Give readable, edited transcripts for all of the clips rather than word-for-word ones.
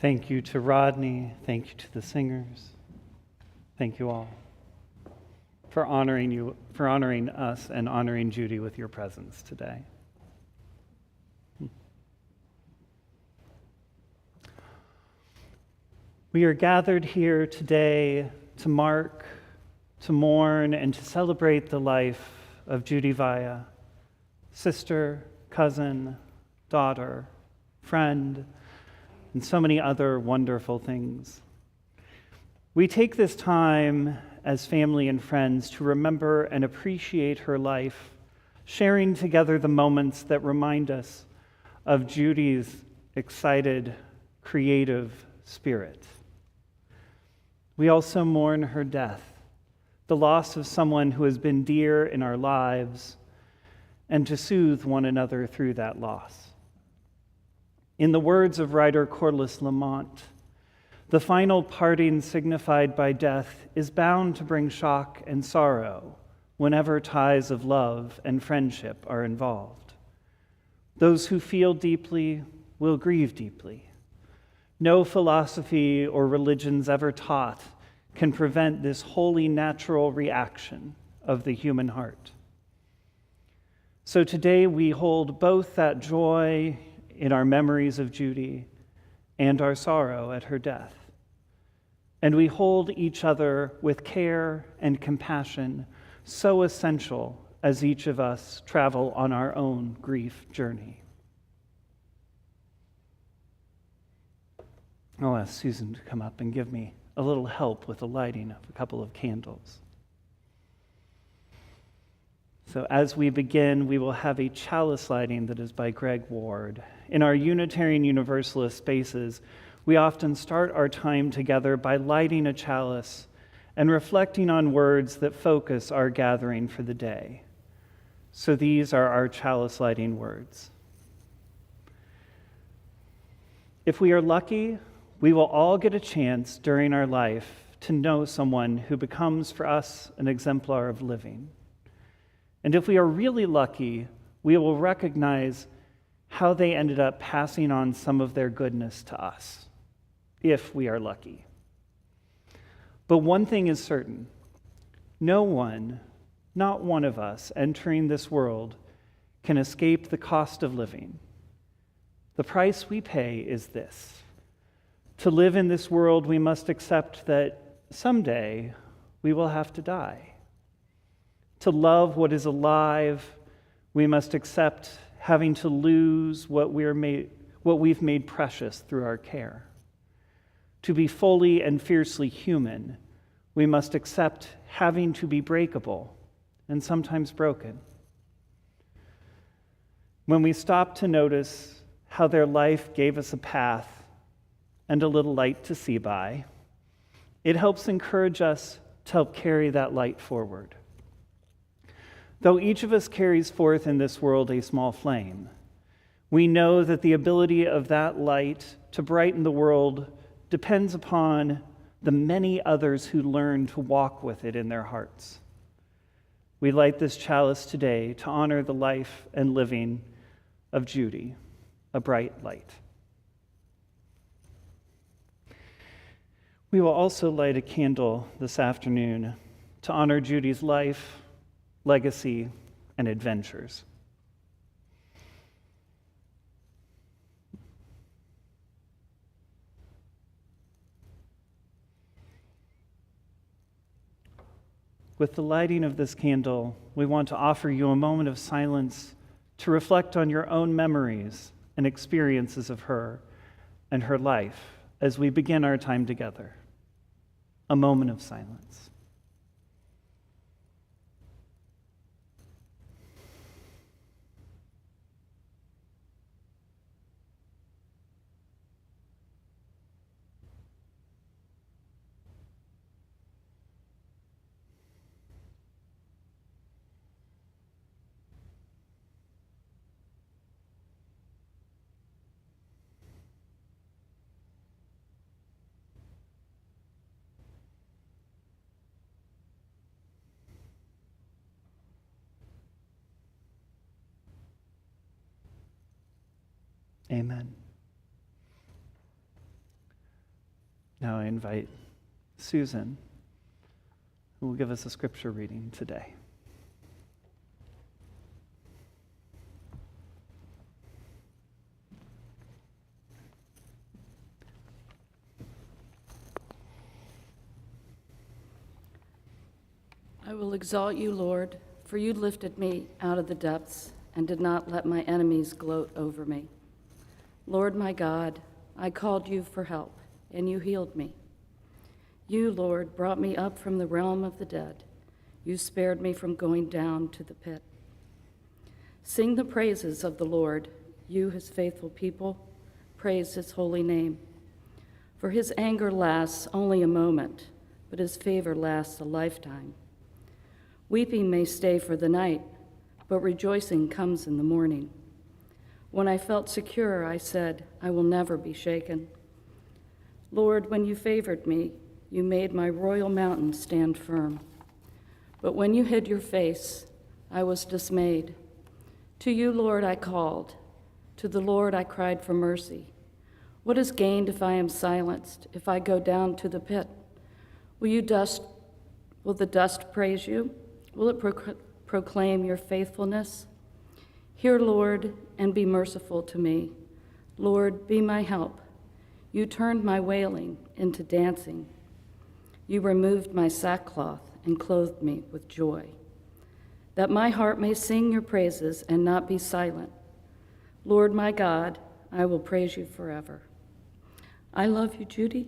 Thank you to Rodney. Thank you to the singers. Thank you all for honoring us and honoring Judy with your presence today. We are gathered here today to mark, to mourn, and to celebrate the life of Judy Via, sister, cousin, daughter, friend, and so many other wonderful things. We take this time as family and friends to remember and appreciate her life, sharing together the moments that remind us of Judy's excited, creative spirit. We also mourn her death, the loss of someone who has been dear in our lives, and to soothe one another through that loss. In the words of writer Corliss Lamont, the final parting signified by death is bound to bring shock and sorrow whenever ties of love and friendship are involved. Those who feel deeply will grieve deeply. No philosophy or religions ever taught can prevent this wholly natural reaction of the human heart. So today we hold both that joy in our memories of Judy and our sorrow at her death. And we hold each other with care and compassion so essential as each of us travel on our own grief journey. I'll ask Susan to come up and give me a little help with the lighting of a couple of candles. So as we begin, we will have a chalice lighting that is by Greg Ward. In our Unitarian Universalist spaces, we often start our time together by lighting a chalice and reflecting on words that focus our gathering for the day. So these are our chalice lighting words. If we are lucky, we will all get a chance during our life to know someone who becomes for us an exemplar of living. And if we are really lucky, we will recognize how they ended up passing on some of their goodness to us, if we are lucky. But one thing is certain: no one, not one of us, entering this world can escape the cost of living. The price we pay is this: to live in this world, we must accept that someday we will have to die. To love what is alive, we must accept having to lose what we've made precious through our care. To be fully and fiercely human, we must accept having to be breakable and sometimes broken. When we stop to notice how their life gave us a path and a little light to see by, it helps encourage us to help carry that light forward. Though each of us carries forth in this world a small flame, we know that the ability of that light to brighten the world depends upon the many others who learn to walk with it in their hearts. We light this chalice today to honor the life and living of Judy, a bright light. We will also light a candle this afternoon to honor Judy's life, legacy, and adventures. With the lighting of this candle, we want to offer you a moment of silence to reflect on your own memories and experiences of her and her life as we begin our time together. A moment of silence. Amen. Now I invite Susan, who will give us a scripture reading today. I will exalt you, Lord, for you lifted me out of the depths and did not let my enemies gloat over me. Lord my God, I called you for help, and you healed me. You, Lord, brought me up from the realm of the dead. You spared me from going down to the pit. Sing the praises of the Lord, you, his faithful people. Praise his holy name. For his anger lasts only a moment, but his favor lasts a lifetime. Weeping may stay for the night, but rejoicing comes in the morning. When I felt secure, I said, I will never be shaken. Lord, when you favored me, you made my royal mountain stand firm. But when you hid your face, I was dismayed. To you, Lord, I called. To the Lord I cried for mercy. What is gained if I am silenced, if I go down to the pit? Will the dust praise you? Will it proclaim your faithfulness? Hear, Lord, and be merciful to me. Lord, be my help. You turned my wailing into dancing. You removed my sackcloth and clothed me with joy, that my heart may sing your praises and not be silent. Lord, my God, I will praise you forever. I love you, Judy,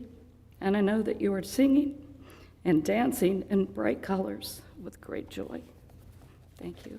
and I know that you are singing and dancing in bright colors with great joy. Thank you.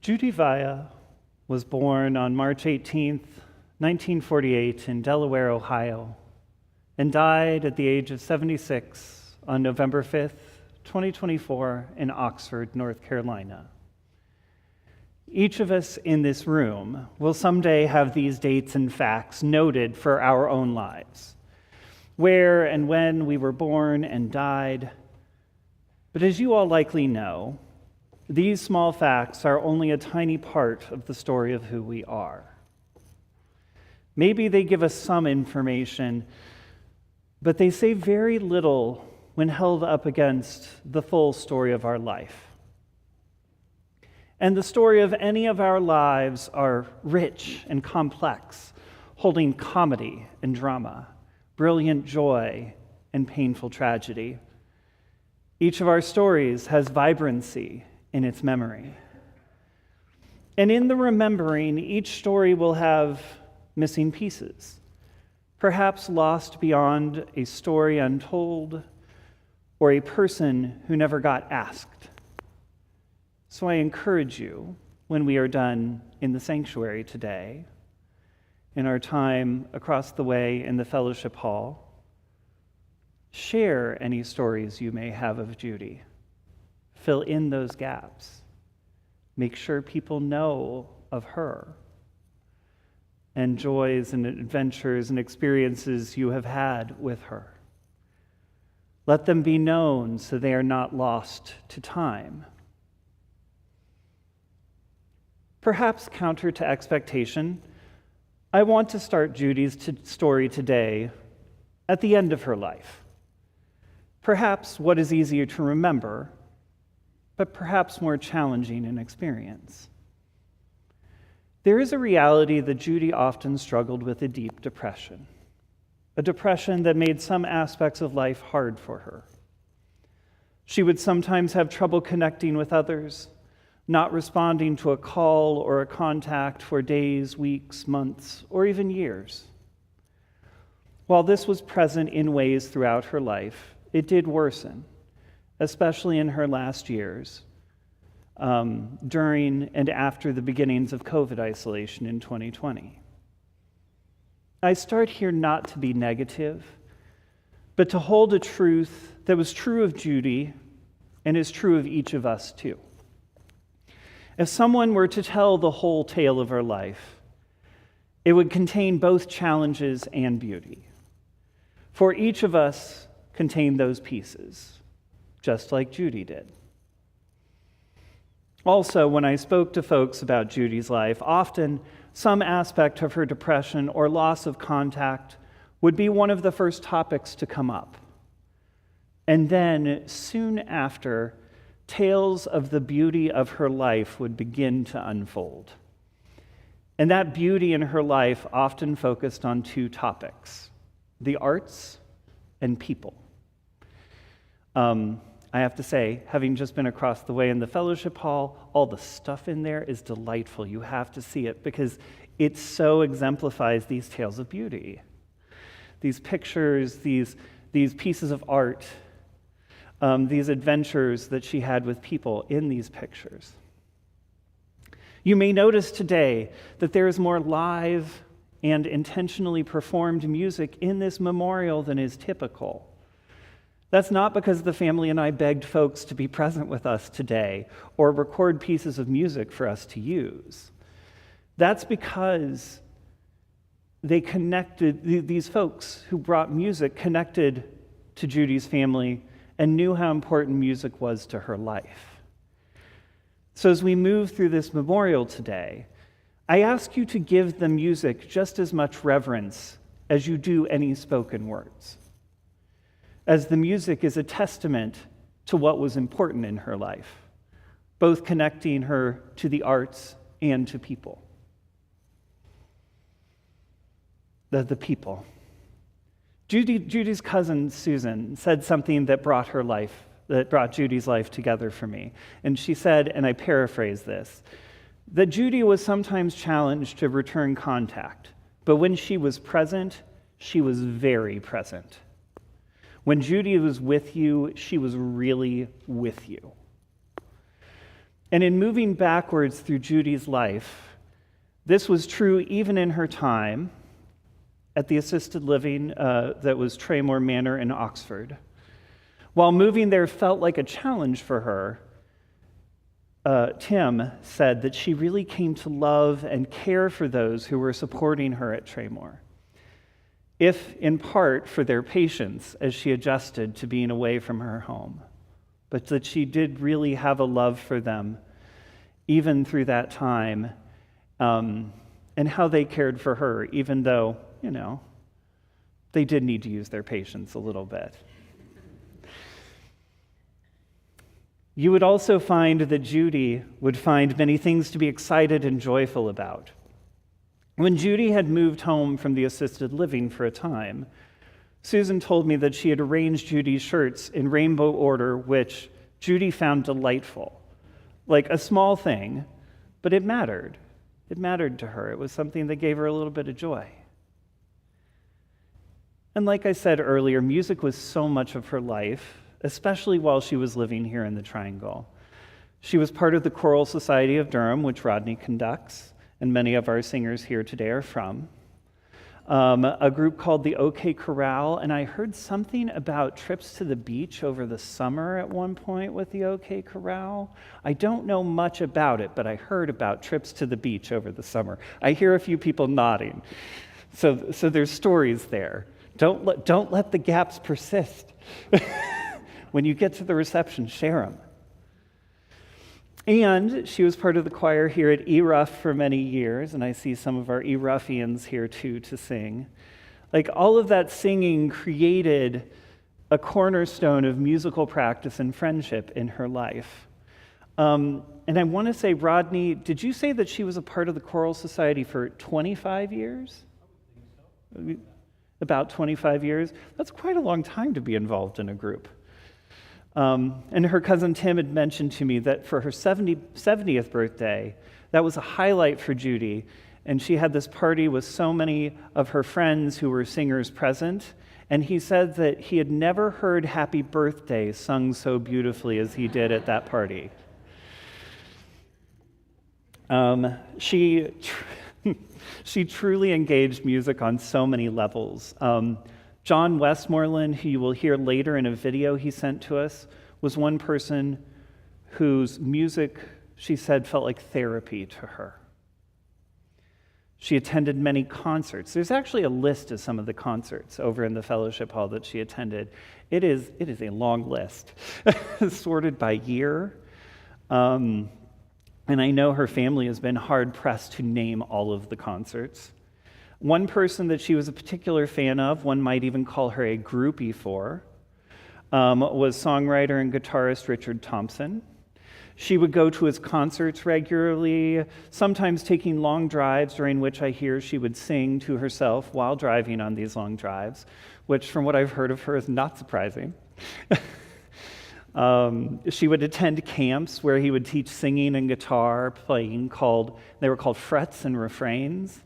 Judy Via was born on March 18th, 1948 in Delaware, Ohio, and died at the age of 76 on November 5th, 2024 in Oxford, North Carolina. Each of us in this room will someday have these dates and facts noted for our own lives, where and when we were born and died. But as you all likely know, these small facts are only a tiny part of the story of who we are. Maybe they give us some information, but they say very little when held up against the full story of our life. And the story of any of our lives are rich and complex, holding comedy and drama, brilliant joy and painful tragedy. Each of our stories has vibrancy in its memory. And in the remembering, each story will have missing pieces, perhaps lost beyond a story untold or a person who never got asked. So I encourage you, when we are done in the sanctuary today, in our time across the way in the fellowship hall, share any stories you may have of Judy. Fill in those gaps. Make sure people know of her and joys and adventures and experiences you have had with her. Let them be known so they are not lost to time. Perhaps counter to expectation, I want to start Judy's story today at the end of her life. Perhaps what is easier to remember, but perhaps more challenging in experience. There is a reality that Judy often struggled with a deep depression, a depression that made some aspects of life hard for her. She would sometimes have trouble connecting with others, not responding to a call or a contact for days, weeks, months, or even years. While this was present in ways throughout her life, it did worsen, especially in her last years, during and after the beginnings of COVID isolation in 2020. I start here not to be negative, but to hold a truth that was true of Judy and is true of each of us too. If someone were to tell the whole tale of her life, it would contain both challenges and beauty. For each of us contained those pieces, just like Judy did. Also, when I spoke to folks about Judy's life, often some aspect of her depression or loss of contact would be one of the first topics to come up. And then, soon after, tales of the beauty of her life would begin to unfold. And that beauty in her life often focused on two topics: the arts and people. I have to say, having just been across the way in the fellowship hall, all the stuff in there is delightful. You have to see it because it so exemplifies these tales of beauty. These pictures, these pieces of art, these adventures that she had with people in these pictures. You may notice today that there is more live and intentionally performed music in this memorial than is typical. That's not because the family and I begged folks to be present with us today or record pieces of music for us to use. That's because they connected, these folks who brought music connected to Judy's family and knew how important music was to her life. So as we move through this memorial today, I ask you to give the music just as much reverence as you do any spoken words, as the music is a testament to what was important in her life, both connecting her to the arts and to people. The people. Judy's cousin, Susan, said something that brought Judy's life together for me. And she said, and I paraphrase this, that Judy was sometimes challenged to return contact, but when she was present, she was very present. When Judy was with you, she was really with you. And in moving backwards through Judy's life, this was true even in her time at the assisted living that was Traymore Manor in Oxford. While moving there felt like a challenge for her, Tim said that she really came to love and care for those who were supporting her at Traymore, if in part for their patience as she adjusted to being away from her home, but that she did really have a love for them even through that time, and how they cared for her, even though, they did need to use their patience a little bit. You would also find that Judy would find many things to be excited and joyful about. When Judy had moved home from the assisted living for a time, Susan told me that she had arranged Judy's shirts in rainbow order, which Judy found delightful. Like a small thing, but it mattered. It mattered to her. It was something that gave her a little bit of joy. And like I said earlier, music was so much of her life, especially while she was living here in the Triangle. She was part of the Choral Society of Durham, which Rodney conducts, and many of our singers here today are from. A group called the OK Chorale, and I heard something about trips to the beach over the summer at one point with the OK Chorale. I don't know much about it, but I heard about trips to the beach over the summer. I hear a few people nodding. So there's stories there. Don't let the gaps persist. When you get to the reception, share them. And she was part of the choir here at ERUF for many years, and I see some of our ERUFians here too to sing. Like all of that singing created a cornerstone of musical practice and friendship in her life. And I want to say, Rodney, did you say that she was a part of the Choral Society for 25 years? I would think so. About 25 years? That's quite a long time to be involved in a group. And her cousin Tim had mentioned to me that for her 70th birthday, that was a highlight for Judy, and she had this party with so many of her friends who were singers present, and he said that he had never heard Happy Birthday sung so beautifully as he did at that party. She truly engaged music on so many levels. John Westmoreland, who you will hear later in a video he sent to us, was one person whose music, she said, felt like therapy to her. She attended many concerts. There's actually a list of some of the concerts over in the fellowship hall that she attended. It is a long list, sorted by year. And I know her family has been hard-pressed to name all of the concerts. One person that she was a particular fan of, one might even call her a groupie for, was songwriter and guitarist Richard Thompson. She would go to his concerts regularly, sometimes taking long drives during which I hear she would sing to herself while driving on these long drives, which from what I've heard of her is not surprising. She would attend camps where he would teach singing and guitar playing they were called frets and refrains.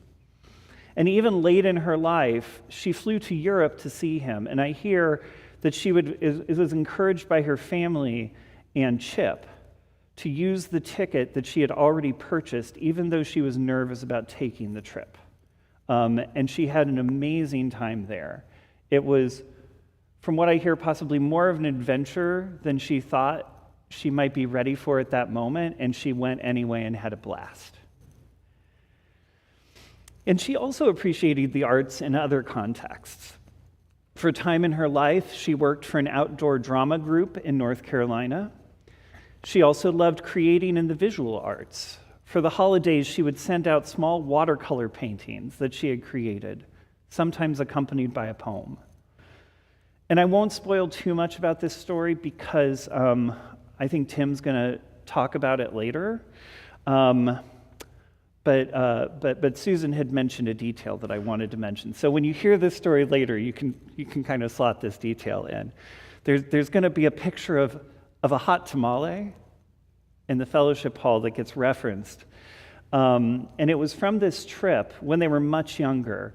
And even late in her life, she flew to Europe to see him. And I hear that she was encouraged by her family and Chip to use the ticket that she had already purchased, even though she was nervous about taking the trip. And she had an amazing time there. It was, from what I hear, possibly more of an adventure than she thought she might be ready for at that moment, and she went anyway and had a blast. And she also appreciated the arts in other contexts. For a time in her life, she worked for an outdoor drama group in North Carolina. She also loved creating in the visual arts. For the holidays, she would send out small watercolor paintings that she had created, sometimes accompanied by a poem. And I won't spoil too much about this story because I think Tim's going to talk about it later. But Susan had mentioned a detail that I wanted to mention. So when you hear this story later, you can kind of slot this detail in. There's going to be a picture of a hot tamale in the fellowship hall that gets referenced. And it was from this trip, when they were much younger,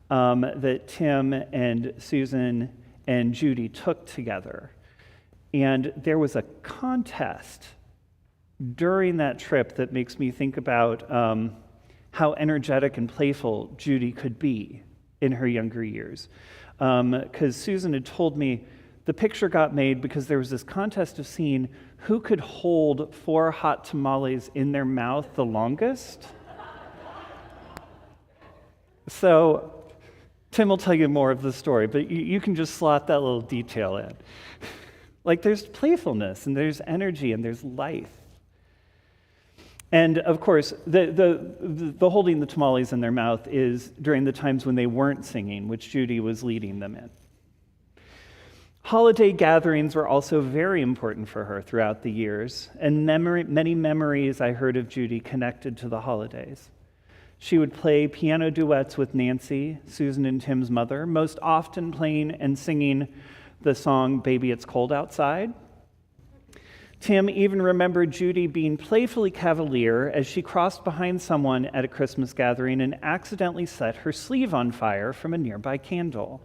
that Tim and Susan and Judy took together. And there was a contest during that trip that makes me think about how energetic and playful Judy could be in her younger years. Because Susan had told me the picture got made because there was this contest of seeing who could hold 4 hot tamales in their mouth the longest. So Tim will tell you more of the story, but you can just slot that little detail in. Like, there's playfulness, and there's energy, and there's life. And of course, the holding the tamales in their mouth is during the times when they weren't singing, which Judy was leading them in. Holiday gatherings were also very important for her throughout the years, and many memories I heard of Judy connected to the holidays. She would play piano duets with Nancy, Susan and Tim's mother, most often playing and singing the song "Baby, It's Cold Outside." Tim even remembered Judy being playfully cavalier as she crossed behind someone at a Christmas gathering and accidentally set her sleeve on fire from a nearby candle.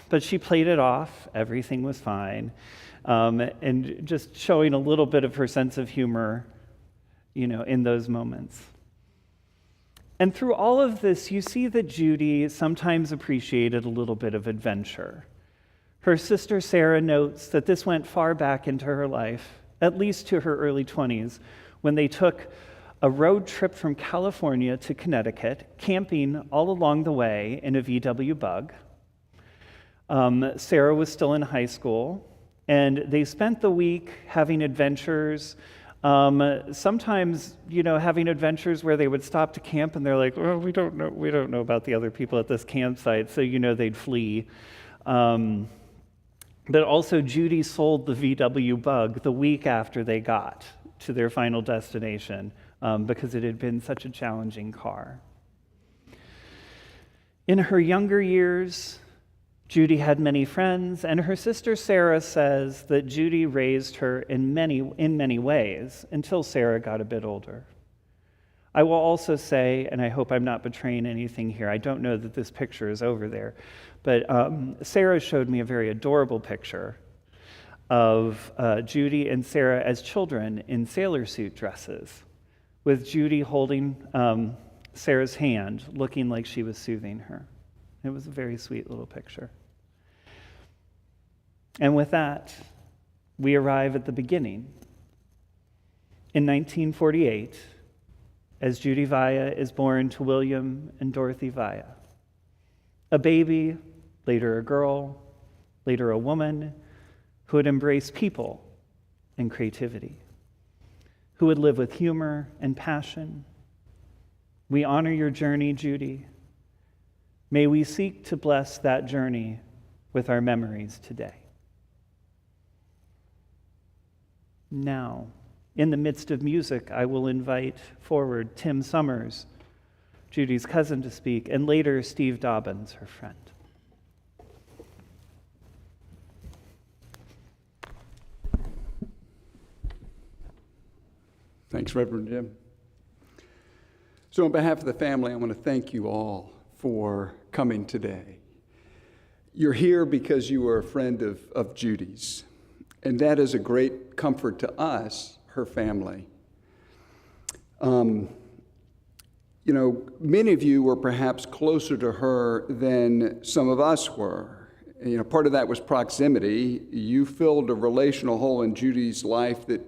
But she played it off, everything was fine, and just showing a little bit of her sense of humor, in those moments. And through all of this, you see that Judy sometimes appreciated a little bit of adventure. Her sister Sarah notes that this went far back into her life, at least to her early 20s, when they took a road trip from California to Connecticut, camping all along the way in a VW Bug. Sarah was still in high school, and they spent the week having adventures. Sometimes, having adventures where they would stop to camp and they're like, "Well, we don't know about the other people at this campsite," so they'd flee. But also, Judy sold the VW Bug the week after they got to their final destination because it had been such a challenging car. In her younger years, Judy had many friends, and her sister Sarah says that Judy raised her in many ways until Sarah got a bit older. I will also say, and I hope I'm not betraying anything here, I don't know that this picture is over there, but Sarah showed me a very adorable picture of Judy and Sarah as children in sailor suit dresses, with Judy holding Sarah's hand, looking like she was soothing her. It was a very sweet little picture. And with that, we arrive at the beginning. In 1948, as Judy Via is born to William and Dorothy Via, a baby, later a girl, later a woman, who would embrace people and creativity, who would live with humor and passion. We honor your journey, Judy. May we seek to bless that journey with our memories today. Now, in the midst of music, I will invite forward Tim Summers, Judy's cousin, to speak, and later Steve Dobbins, her friend. Thanks, Reverend Jim. So on behalf of the family, I want to thank you all for coming today. You're here because you are a friend of Judy's, and that is a great comfort to us, her family. Many of you were perhaps closer to her than some of us were. Part of that was proximity. You filled a relational hole in Judy's life that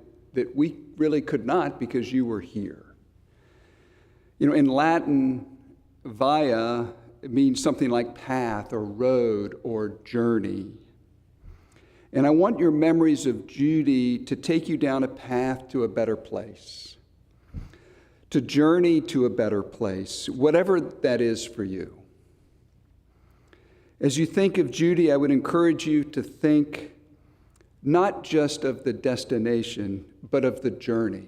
we really could not because you were here. In Latin, via means something like path or road or journey. And I want your memories of Judy to take you down a path to a better place, to journey to a better place, whatever that is for you. As you think of Judy, I would encourage you to think not just of the destination, but of the journey.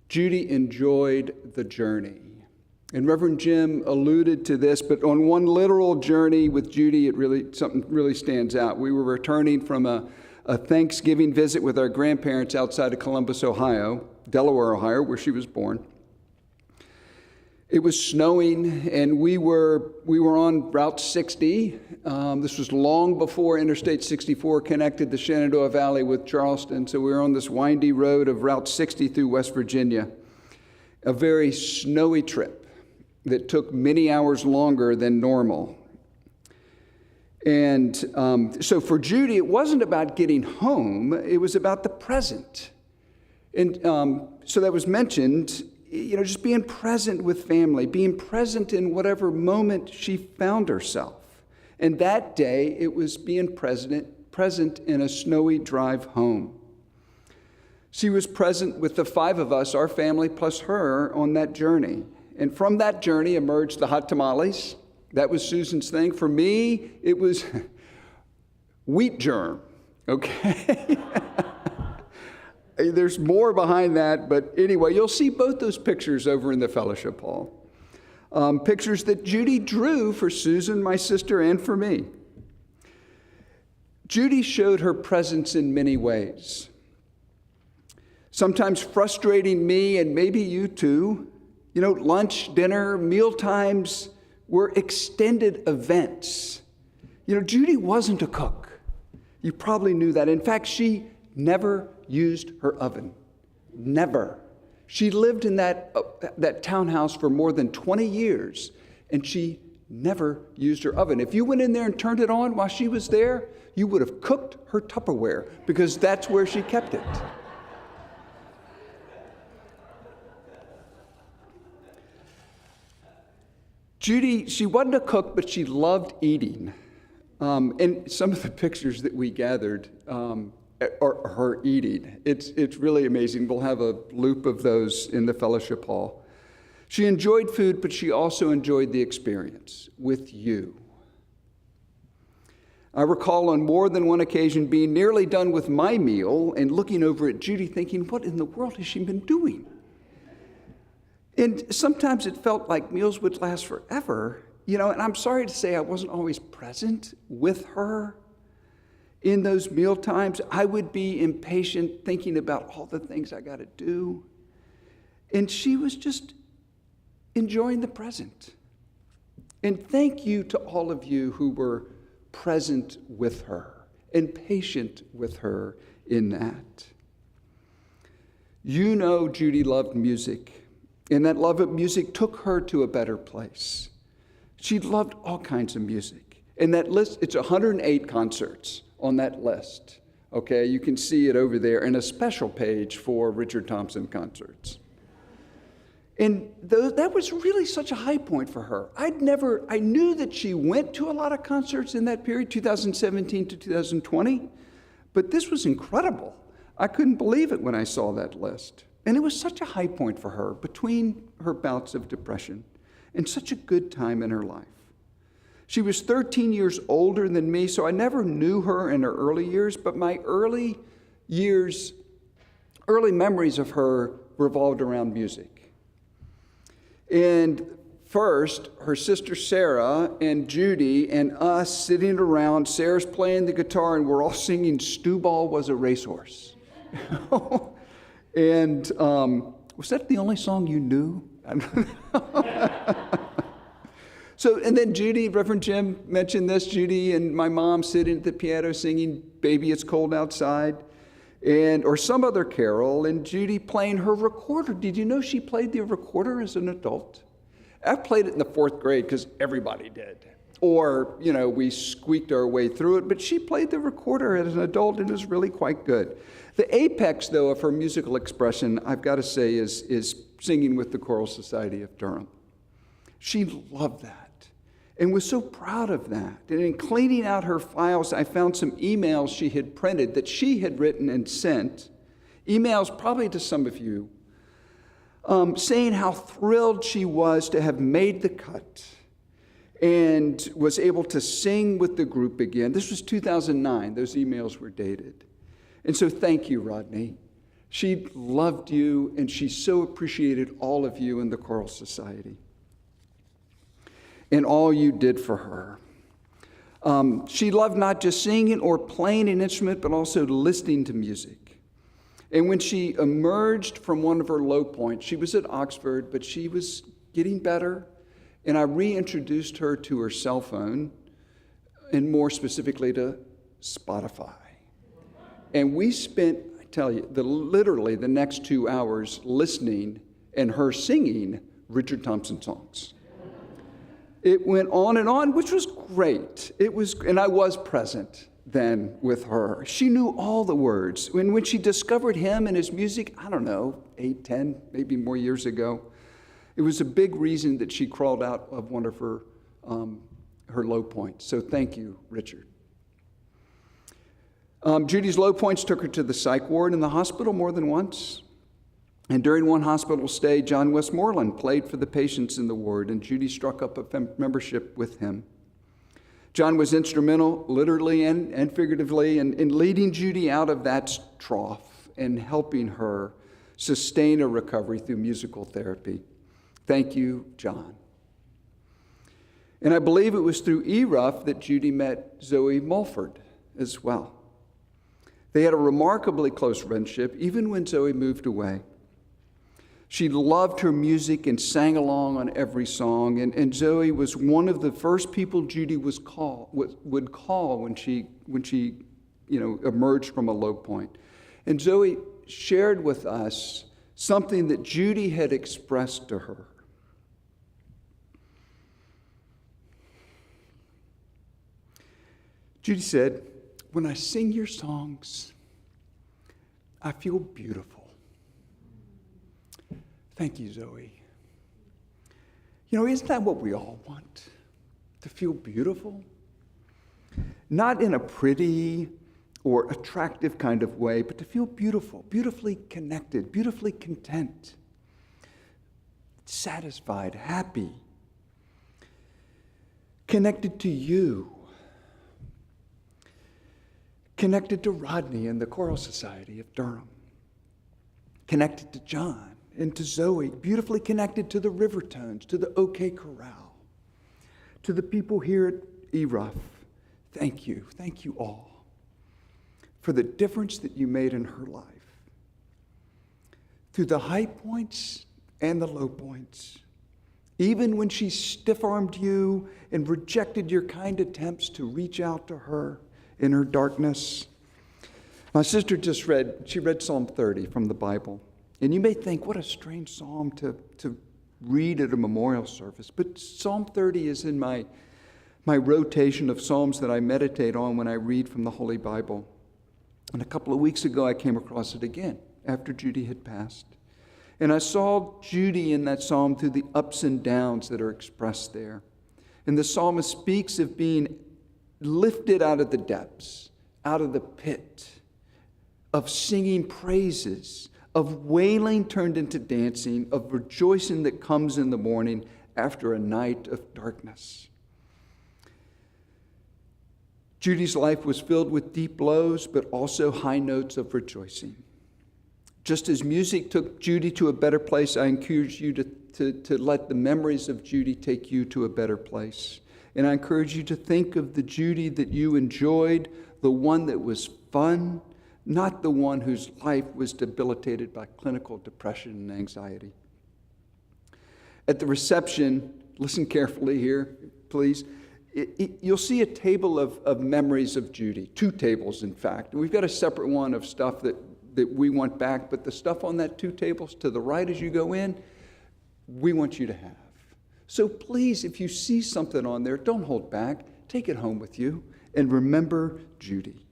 Judy enjoyed the journey. And Reverend Jim alluded to this, but on one literal journey with Judy, something really stands out. We were returning from a Thanksgiving visit with our grandparents outside of Columbus, Ohio, Delaware, Ohio, where she was born. It was snowing, and we were on Route 60. This was long before Interstate 64 connected the Shenandoah Valley with Charleston, so we were on this windy road of Route 60 through West Virginia, a very snowy trip that took many hours longer than normal. And so for Judy, it wasn't about getting home, it was about the present. And so that was mentioned, just being present with family, being present in whatever moment she found herself. And that day, it was being present in a snowy drive home. She was present with the 5 of us, our family plus her, on that journey. And from that journey emerged the hot tamales. That was Susan's thing. For me, it was wheat germ, okay? There's more behind that, but anyway, you'll see both those pictures over in the fellowship hall. Pictures that Judy drew for Susan, my sister, and for me. Judy showed her presence in many ways, sometimes frustrating me and maybe you too. Lunch, dinner, meal times were extended events. Judy wasn't a cook. You probably knew that. In fact, she never used her oven. Never. She lived in that townhouse for more than 20 years, and she never used her oven. If you went in there and turned it on while she was there, you would have cooked her Tupperware, because that's where she kept it. Judy, she wasn't a cook, but she loved eating. And some of the pictures that we gathered are her eating. It's really amazing. We'll have a loop of those in the fellowship hall. She enjoyed food, but she also enjoyed the experience with you. I recall on more than one occasion being nearly done with my meal and looking over at Judy thinking, what in the world has she been doing? And sometimes it felt like meals would last forever, and I'm sorry to say I wasn't always present with her in those meal times. I would be impatient thinking about all the things I got to do. And she was just enjoying the present. And thank you to all of you who were present with her and patient with her in that. Judy loved music. And that love of music took her to a better place. She loved all kinds of music. And that list, it's 108 concerts on that list. Okay, you can see it over there, and a special page for Richard Thompson concerts. And that was really such a high point for her. I knew that she went to a lot of concerts in that period, 2017 to 2020, but this was incredible. I couldn't believe it when I saw that list. And it was such a high point for her between her bouts of depression, and such a good time in her life. She was 13 years older than me, so I never knew her in her early years, but my early memories of her revolved around music. And first, her sister Sarah and Judy and us sitting around, Sarah's playing the guitar, and we're all singing "Stew Ball Was a Racehorse." And was that the only song you knew? So, and then Judy, Reverend Jim mentioned this, Judy and my mom sitting at the piano singing "Baby, It's Cold Outside," or some other carol, and Judy playing her recorder. Did you know she played the recorder as an adult? I played it in the 4th grade because everybody did. Or, we squeaked our way through it, but she played the recorder as an adult, and it was really quite good. The apex, though, of her musical expression, I've got to say, is singing with the Choral Society of Durham. She loved that and was so proud of that. And in cleaning out her files, I found some emails she had printed that she had written and sent, emails probably to some of you, saying how thrilled she was to have made the cut and was able to sing with the group again. This was 2009. Those emails were dated. And so thank you, Rodney. She loved you, and she so appreciated all of you in the Choral Society and all you did for her. She loved not just singing or playing an instrument, but also listening to music. And when she emerged from one of her low points, she was at Oxford, but she was getting better, and I reintroduced her to her cell phone, and more specifically to Spotify. And we spent, I tell you, literally the next 2 hours listening and her singing Richard Thompson songs. It went on, which was great. And I was present then with her. She knew all the words. When she discovered him and his music, I don't know, 8, 10, maybe more years ago, it was a big reason that she crawled out of one of her low points. So thank you, Richard. Judy's low points took her to the psych ward in the hospital more than once. And during one hospital stay, John Westmoreland played for the patients in the ward, and Judy struck up a membership with him. John was instrumental, literally and figuratively, in leading Judy out of that trough and helping her sustain a recovery through musical therapy. Thank you, John. And I believe it was through ERUF that Judy met Zoe Mulford as well. They had a remarkably close friendship, even when Zoe moved away. She loved her music and sang along on every song, and Zoe was one of the first people Judy would call when she emerged from a low point. And Zoe shared with us something that Judy had expressed to her. Judy said, "When I sing your songs, I feel beautiful." Thank you, Zoe. Isn't that what we all want? To feel beautiful? Not in a pretty or attractive kind of way, but to feel beautiful, beautifully connected, beautifully content, satisfied, happy, connected to you, connected to Rodney and the Choral Society of Durham, connected to John and to Zoe, beautifully connected to the Rivertones, to the OK Corral, to the people here at ERUF. Thank you all for the difference that you made in her life. Through the high points and the low points, even when she stiff-armed you and rejected your kind attempts to reach out to her in her darkness. My sister she read Psalm 30 from the Bible. And you may think, what a strange psalm to read at a memorial service. But Psalm 30 is in my rotation of psalms that I meditate on when I read from the Holy Bible. And a couple of weeks ago, I came across it again after Judy had passed. And I saw Judy in that psalm through the ups and downs that are expressed there. And the psalmist speaks of being lifted out of the depths, out of the pit, of singing praises, of wailing turned into dancing, of rejoicing that comes in the morning after a night of darkness. Judy's life was filled with deep lows, but also high notes of rejoicing. Just as music took Judy to a better place, I encourage you to let the memories of Judy take you to a better place. And I encourage you to think of the Judy that you enjoyed, the one that was fun, not the one whose life was debilitated by clinical depression and anxiety. At the reception, listen carefully here, please. You'll see a table of memories of Judy, 2 tables, in fact. And we've got a separate one of stuff that we want back, but the stuff on that 2 tables to the right as you go in, we want you to have. So please, if you see something on there, don't hold back. Take it home with you and remember Judy.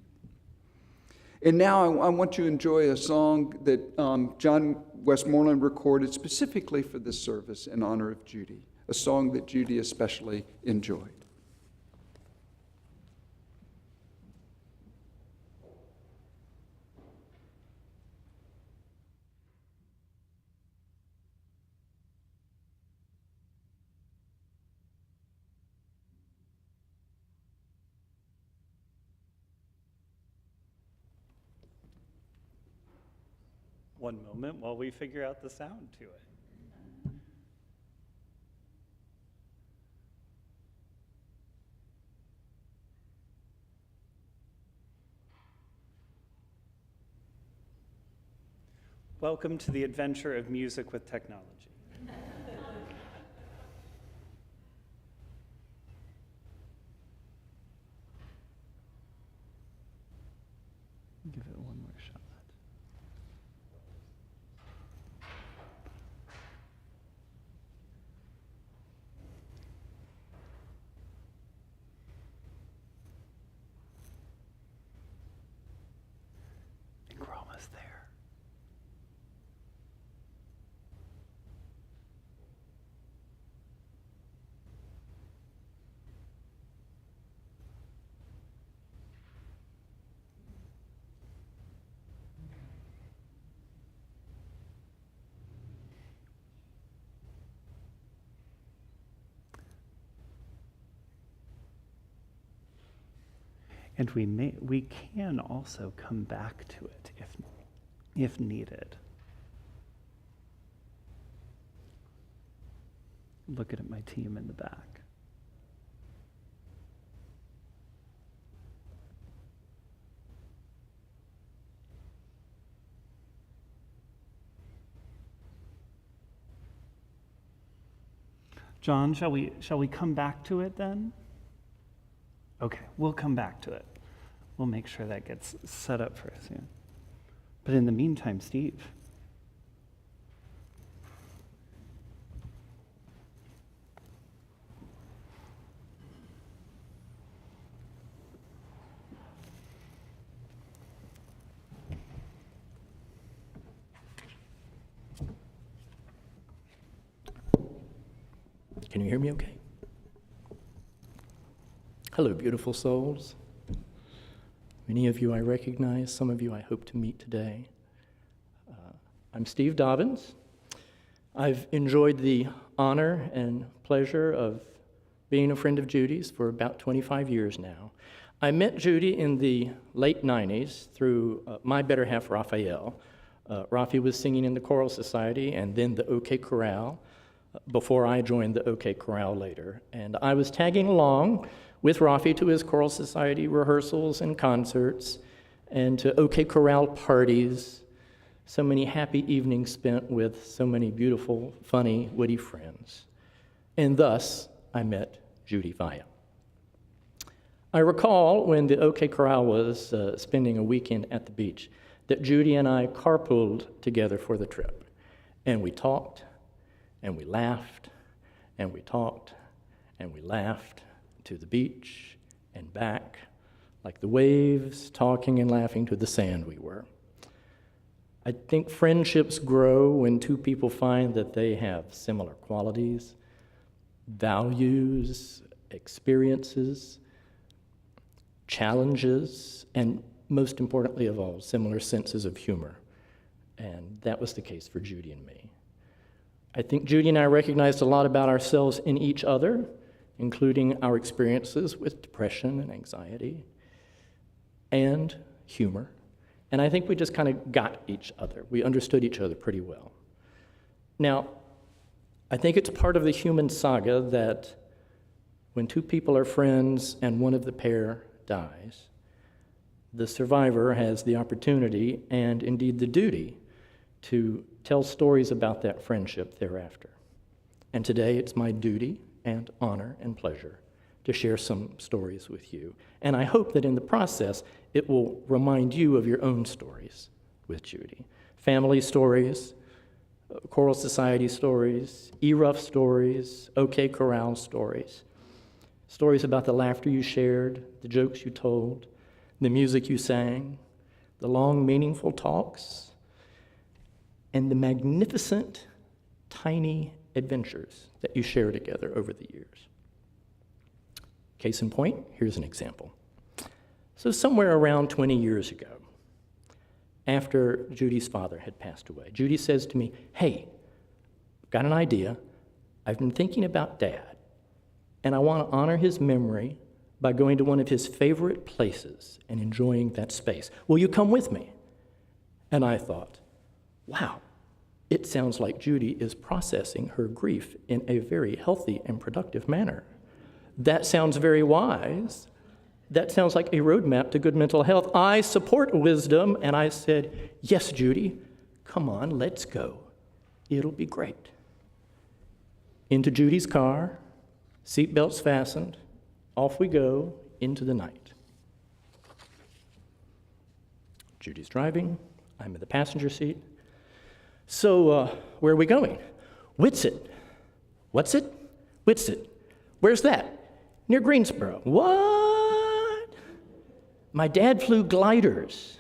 And now I want you to enjoy a song that John Westmoreland recorded specifically for this service in honor of Judy, a song that Judy especially enjoyed. One moment while we figure out the sound to it. Welcome to the adventure of music with technology. Give it one more shot. I think we're almost there. And we can also come back to it if needed. Looking at my team in the back. John, shall we come back to it then? Okay, we'll come back to it. We'll make sure that gets set up for us. Yeah. But in the meantime, Steve. Can you hear me okay? Hello, beautiful souls. Many of you I recognize, some of you I hope to meet today. I'm Steve Dobbins. I've enjoyed the honor and pleasure of being a friend of Judy's for about 25 years now. I met Judy in the late 90s through my better half, Raphael. Rafi was singing in the Choral Society and then the OK Chorale before I joined the OK Chorale later. And I was tagging along with Rafi to his Choral Society rehearsals and concerts, and to OK Chorale parties, so many happy evenings spent with so many beautiful, funny, witty friends. And thus, I met Judy Via. I recall when the OK Chorale was spending a weekend at the beach, that Judy and I carpooled together for the trip. And we talked, and we laughed, and we talked, and we laughed, to the beach and back, like the waves, talking and laughing to the sand we were. I think friendships grow when two people find that they have similar qualities, values, experiences, challenges, and most importantly of all, similar senses of humor. And that was the case for Judy and me. I think Judy and I recognized a lot about ourselves in each other, including our experiences with depression and anxiety and humor. And I think we just kind of got each other. We understood each other pretty well. Now, I think it's part of the human saga that when two people are friends and one of the pair dies, the survivor has the opportunity and indeed the duty to tell stories about that friendship thereafter. And today it's my duty and honor and pleasure to share some stories with you. And I hope that in the process, it will remind you of your own stories with Judy. Family stories, Choral Society stories, ERUF stories, OK Chorale stories. Stories about the laughter you shared, the jokes you told, the music you sang, the long, meaningful talks, and the magnificent, tiny adventures that you share together over the years. Case in point, here's an example. So somewhere around 20 years ago, after Judy's father had passed away, Judy says to me, "Hey, I've got an idea. I've been thinking about Dad, and I want to honor his memory by going to one of his favorite places and enjoying that space. Will you come with me?" And I thought, wow, it sounds like Judy is processing her grief in a very healthy and productive manner. That sounds very wise. That sounds like a roadmap to good mental health. I support wisdom, and I said, yes, Judy, come on, let's go. It'll be great. Into Judy's car, seatbelts fastened, off we go into the night. Judy's driving. I'm in the passenger seat. So, where are we going? Whitsett. What's it? Whitsett. Where's that? Near Greensboro. What? My dad flew gliders.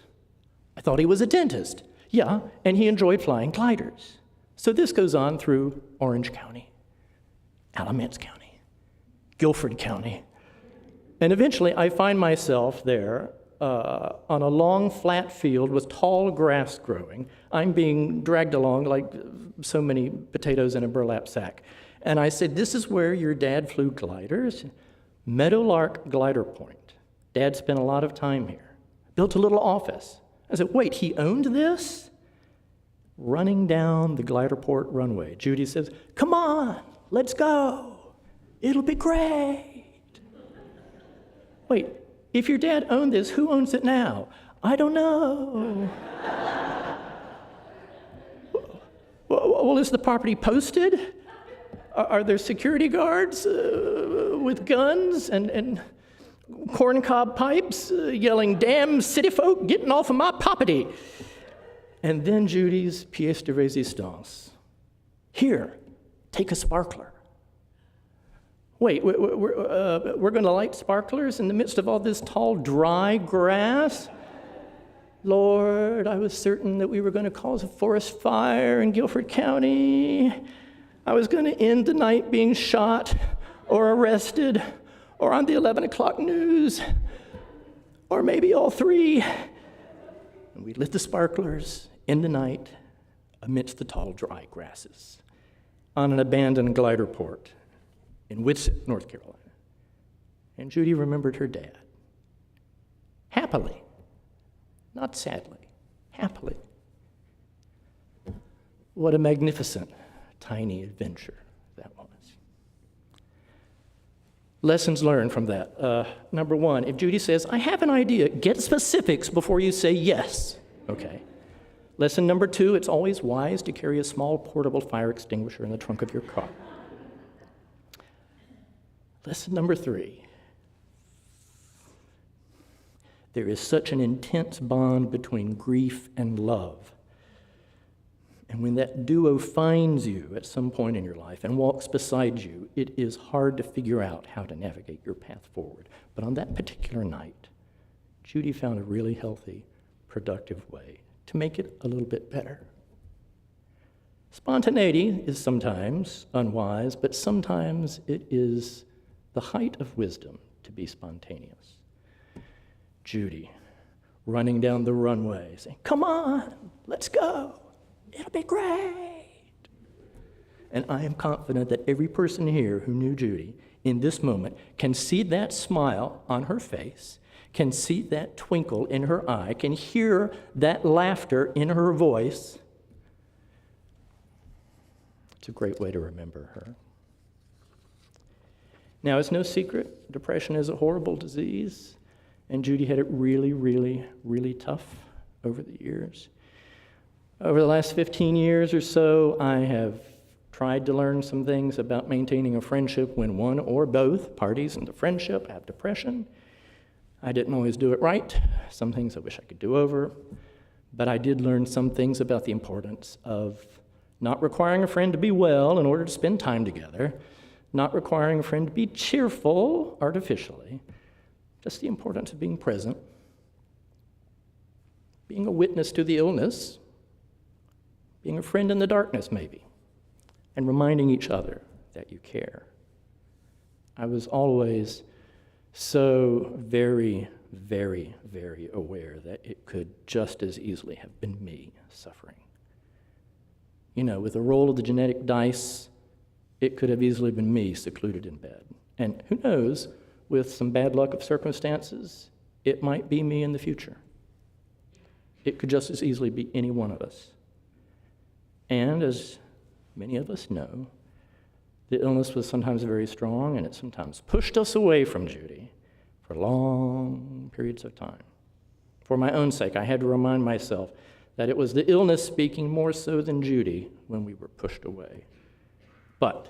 I thought he was a dentist. Yeah, and he enjoyed flying gliders. So this goes on through Orange County, Alamance County, Guilford County. And eventually I find myself there on a long, flat field with tall grass growing. I'm being dragged along like so many potatoes in a burlap sack. And I said, this is where your dad flew gliders? Meadowlark Glider Point. Dad spent a lot of time here. Built a little office. I said, wait, he owned this? Running down the Gliderport runway, Judy says, come on, let's go. It'll be great. Wait, if your dad owned this, who owns it now? I don't know. Well, is the property posted? Are there security guards with guns and corncob pipes yelling, damn city folk, getting off of my property? And then Judy's pièce de résistance. Here, take a sparkler. Wait, we're going to light sparklers in the midst of all this tall, dry grass? Lord, I was certain that we were going to cause a forest fire in Guilford County. I was going to end the night being shot or arrested or on the 11 o'clock news, or maybe all three. And we lit the sparklers in the night amidst the tall, dry grasses on an abandoned glider port in Whitsett, North Carolina. And Judy remembered her dad. Happily. Not sadly. Happily. What a magnificent, tiny adventure that was. Lessons learned from that. Number one, if Judy says, I have an idea, get specifics before you say yes. Okay. Lesson number two, it's always wise to carry a small portable fire extinguisher in the trunk of your car. Lesson number three, there is such an intense bond between grief and love. And when that duo finds you at some point in your life and walks beside you, it is hard to figure out how to navigate your path forward. But on that particular night, Judy found a really healthy, productive way to make it a little bit better. Spontaneity is sometimes unwise, but sometimes it is the height of wisdom to be spontaneous. Judy, running down the runway, saying, come on, let's go. It'll be great. And I am confident that every person here who knew Judy in this moment can see that smile on her face, can see that twinkle in her eye, can hear that laughter in her voice. It's a great way to remember her. Now, it's no secret, depression is a horrible disease, and Judy had it really, really, really tough over the years. Over the last 15 years or so, I have tried to learn some things about maintaining a friendship when one or both parties in the friendship have depression. I didn't always do it right. Some things I wish I could do over. But I did learn some things about the importance of not requiring a friend to be well in order to spend time together, not requiring a friend to be cheerful artificially, just the importance of being present, being a witness to the illness, being a friend in the darkness maybe, and reminding each other that you care. I was always so very, very, very aware that it could just as easily have been me suffering. You know, with a roll of the genetic dice, it could have easily been me secluded in bed. And who knows, with some bad luck of circumstances, it might be me in the future. It could just as easily be any one of us. And as many of us know, the illness was sometimes very strong, and it sometimes pushed us away from Judy for long periods of time. For my own sake, I had to remind myself that it was the illness speaking more so than Judy when we were pushed away. But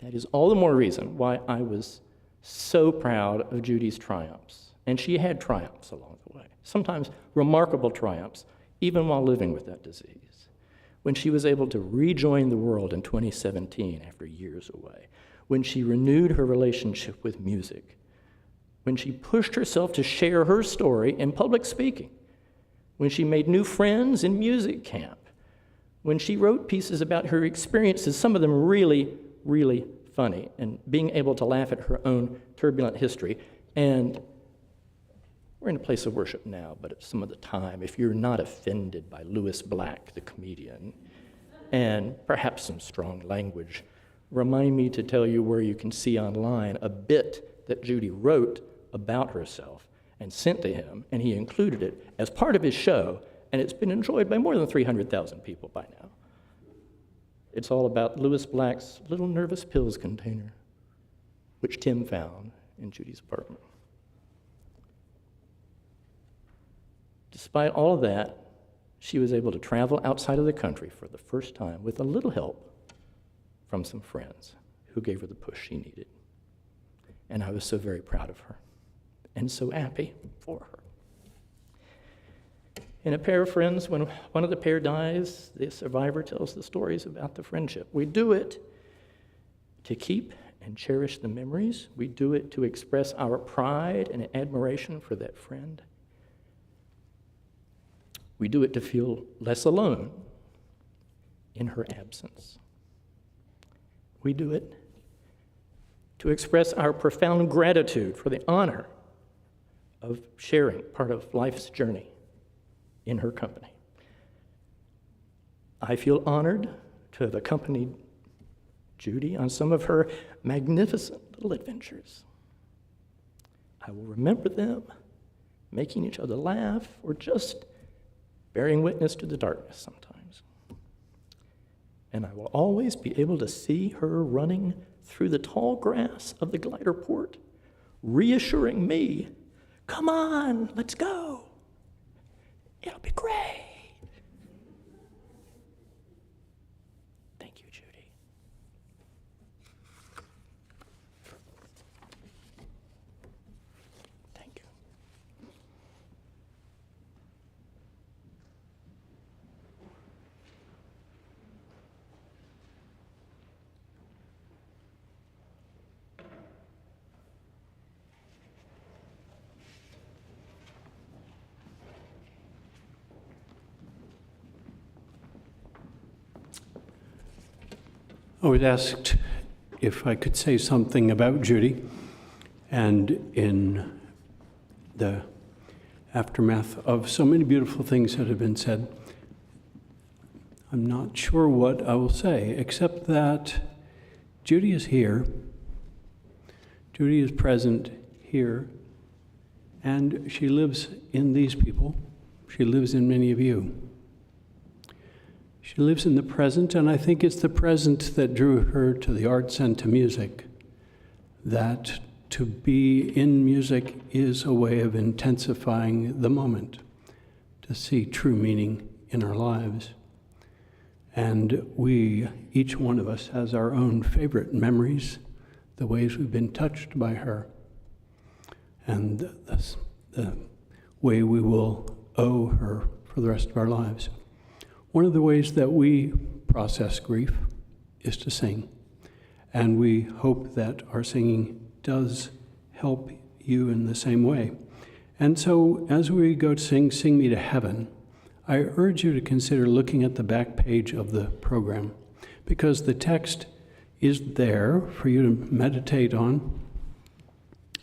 that is all the more reason why I was so proud of Judy's triumphs And she had triumphs along the way, sometimes remarkable triumphs, even while living with that disease. When she was able to rejoin the world in 2017 after years away, when she renewed her relationship with music, when she pushed herself to share her story in public speaking, when she made new friends in music camp, when she wrote pieces about her experiences, some of them really, really funny, and being able to laugh at her own turbulent history. And we're in a place of worship now, but at some of the time, if you're not offended by Lewis Black, the comedian, and perhaps some strong language, remind me to tell you where you can see online a bit that Judy wrote about herself and sent to him, and he included it as part of his show, and it's been enjoyed by more than 300,000 people by now. It's all about Lewis Black's little nervous pills container, which Tim found in Judy's apartment. Despite all of that, she was able to travel outside of the country for the first time with a little help from some friends who gave her the push she needed. And I was so very proud of her and so happy for her. In A Pair of Friends, when one of the pair dies, the survivor tells the stories about the friendship. We do it to keep and cherish the memories. We do it to express our pride and admiration for that friend. We do it to feel less alone in her absence. We do it to express our profound gratitude for the honor of sharing part of life's journey in her company. I feel honored to have accompanied Judy on some of her magnificent little adventures. I will remember them making each other laugh or just bearing witness to the darkness sometimes. And I will always be able to see her running through the tall grass of the glider port, reassuring me, "Come on, let's go. It'll be great." Thank you, Judy. Thank you. I was asked if I could say something about Judy, and in the aftermath of so many beautiful things that have been said, I'm not sure what I will say, except that Judy is here. Judy is present here, and she lives in these people. She lives in many of you. She lives in the present, and I think it's the present that drew her to the arts and to music. That to be in music is a way of intensifying the moment, to see true meaning in our lives. And we, each one of us, has our own favorite memories, the ways we've been touched by her, and the way we will owe her for the rest of our lives. One of the ways that we process grief is to sing, and we hope that our singing does help you in the same way. And so as we go to sing Sing Me to Heaven, I urge you to consider looking at the back page of the program, because the text is there for you to meditate on,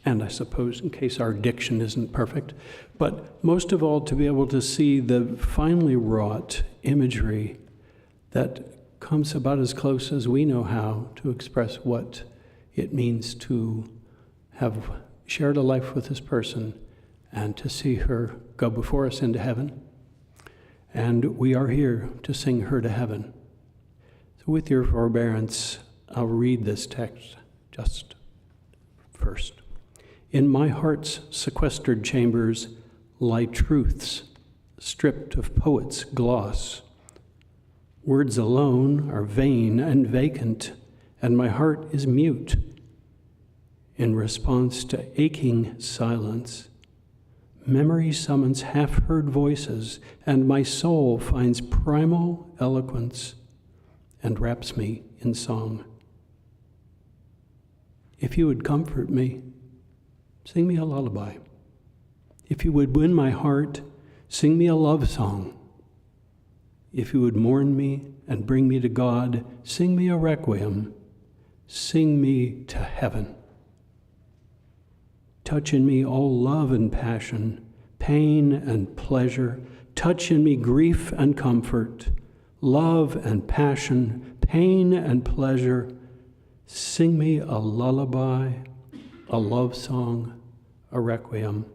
and I suppose in case our diction isn't perfect, but most of all to be able to see the finely wrought imagery that comes about as close as we know how to express what it means to have shared a life with this person and to see her go before us into heaven. And we are here to sing her to heaven. So with your forbearance, I'll read this text just first. In my heart's sequestered chambers lie truths stripped of poet's gloss. Words alone are vain and vacant, and my heart is mute in response to aching silence Memory summons half-heard voices, and my soul finds primal eloquence and wraps me in song. If you would comfort me, sing me a lullaby. If you would win my heart, sing me a love song. If you would mourn me and bring me to God, sing me a requiem. Sing me to heaven. Touch in me all love and passion, pain and pleasure. Touch in me grief and comfort, love and passion, pain and pleasure. Sing me a lullaby, a love song, a requiem.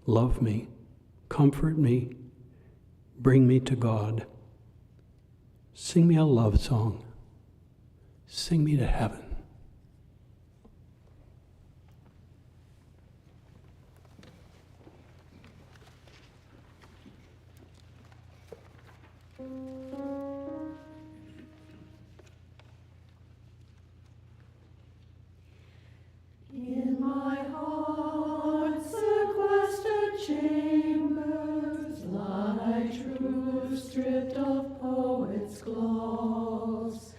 Love me, comfort me, bring me to God. Sing me a love song. Sing me to heaven. In my heart, sequestered chambers, lie truth stripped of poet's gloss.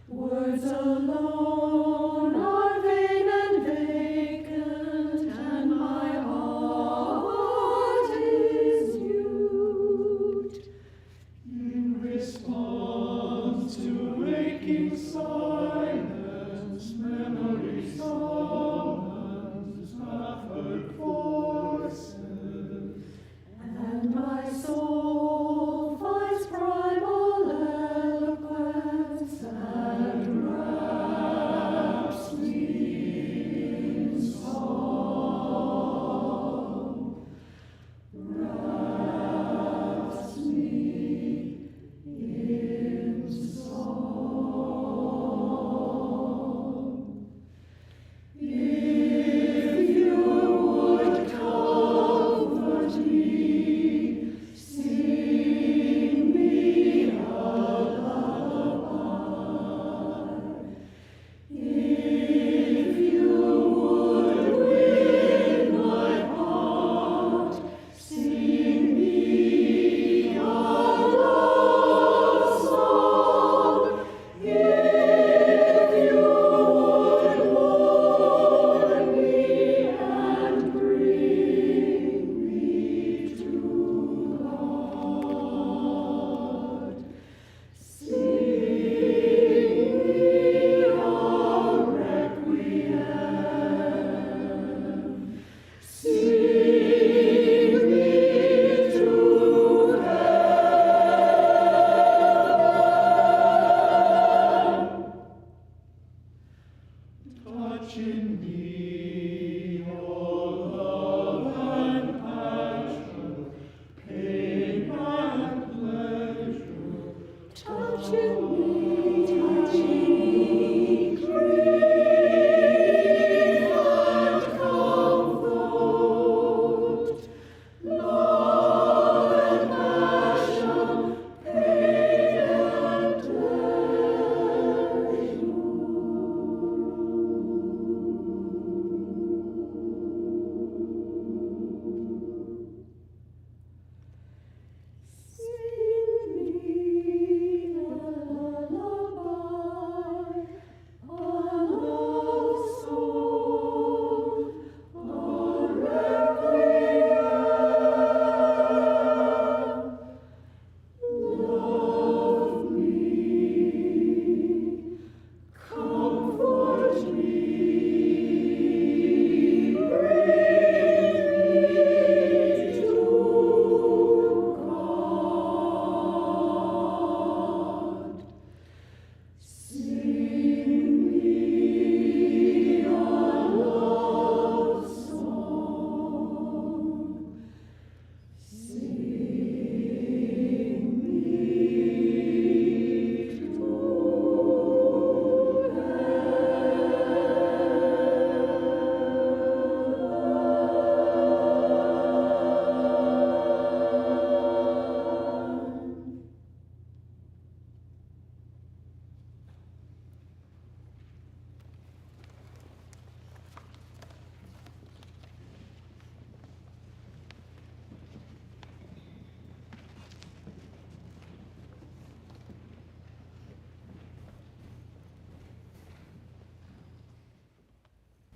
Words alone are vain and vacant, and my heart is mute. In response to aching silence, memory summons half-heard voices, and my soul finds primal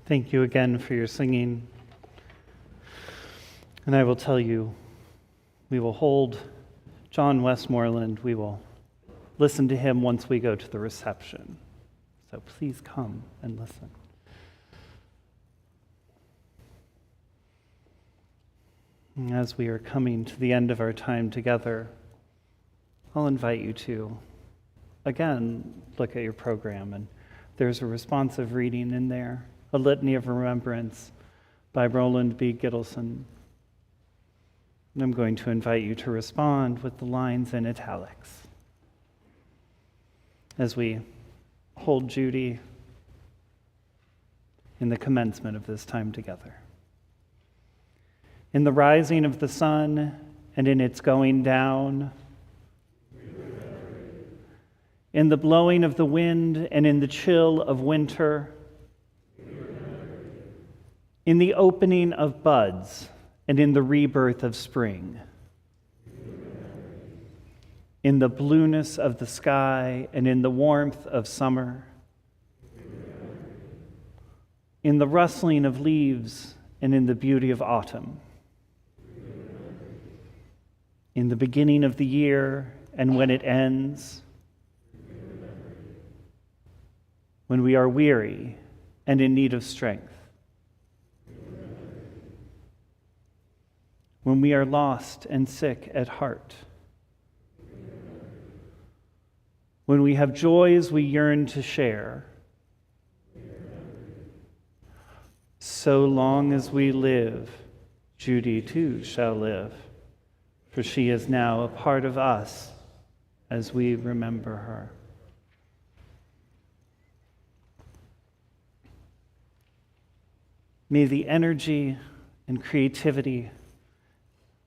Thank you again for your singing. And I will tell you, we will hold John Westmoreland. We will listen to him once we go to the reception. So please come and listen. And as we are coming to the end of our time together, I'll invite you to, again, look at your program. And there's a responsive reading in there, a litany of remembrance by Roland B. Gittleson. And I'm going to invite you to respond with the lines in italics as we hold Judy in the commencement of this time together. In the rising of the sun and in its going down, in the blowing of the wind and in the chill of winter, in the opening of buds and in the rebirth of spring, in the blueness of the sky and in the warmth of summer, in the rustling of leaves and in the beauty of autumn, in the beginning of the year and when it ends, when we are weary and in need of strength, when we are lost and sick at heart, when we have joys we yearn to share. So long as we live, Judy too shall live, for she is now a part of us as we remember her. May the energy and creativity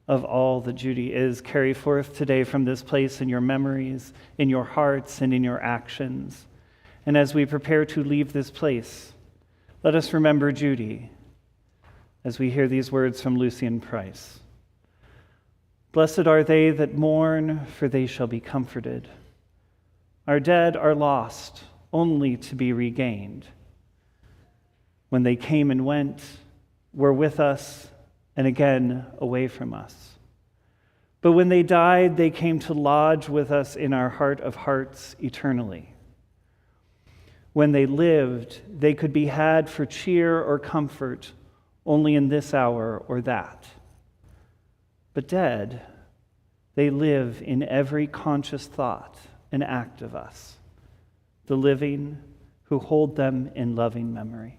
of all that Judy is carry forth today from this place in your memories, in your hearts, and in your actions. And as we prepare to leave this place, let us remember Judy as we hear these words from Lucian Price. Blessed are they that mourn, for they shall be comforted. Our dead are lost, only to be regained. When they came and went, were with us, and again away from us. But when they died, they came to lodge with us in our heart of hearts eternally. When they lived, they could be had for cheer or comfort only in this hour or that. But dead, they live in every conscious thought and act of us, the living who hold them in loving memory.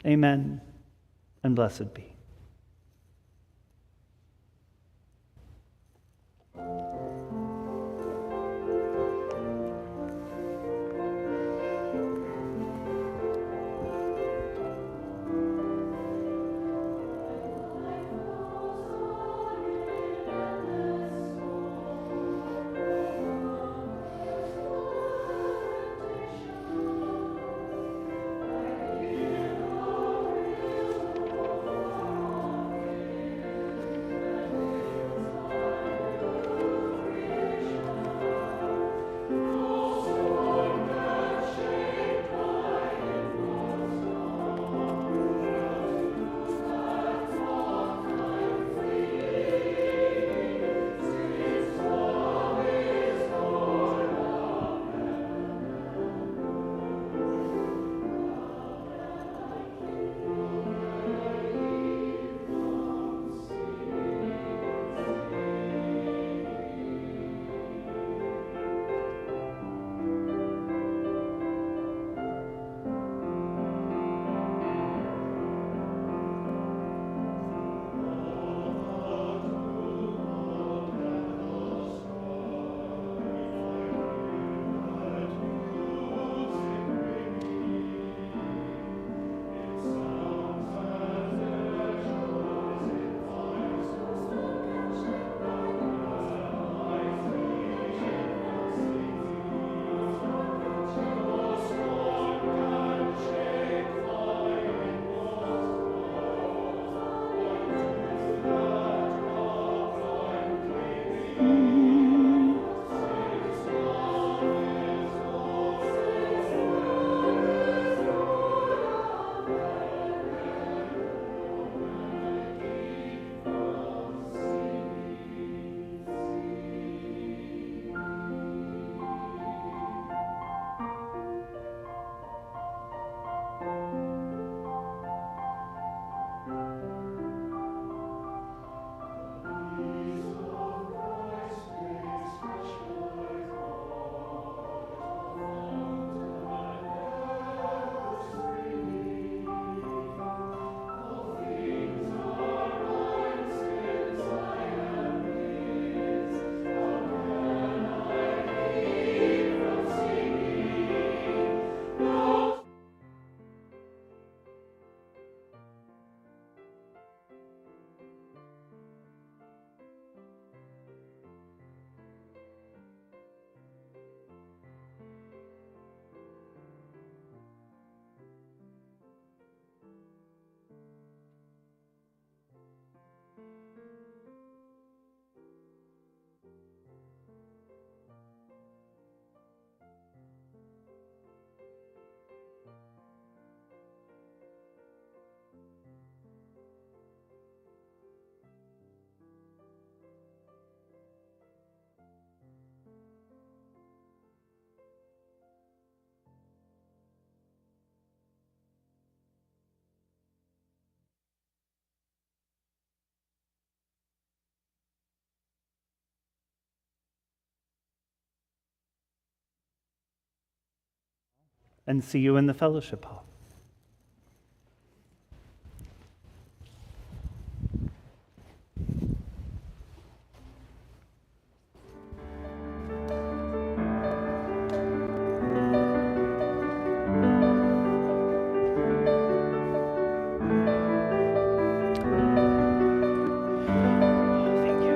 Amen, and blessed be. and see you in the fellowship hall. Thank you.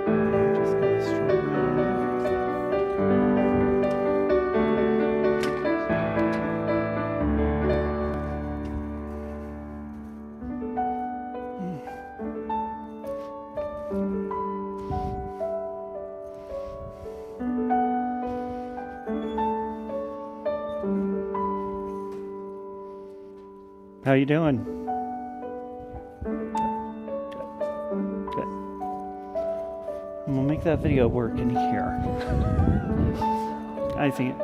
I'm just gonna stroke around. How you doing? Good. And we'll make that video work in here. I see it.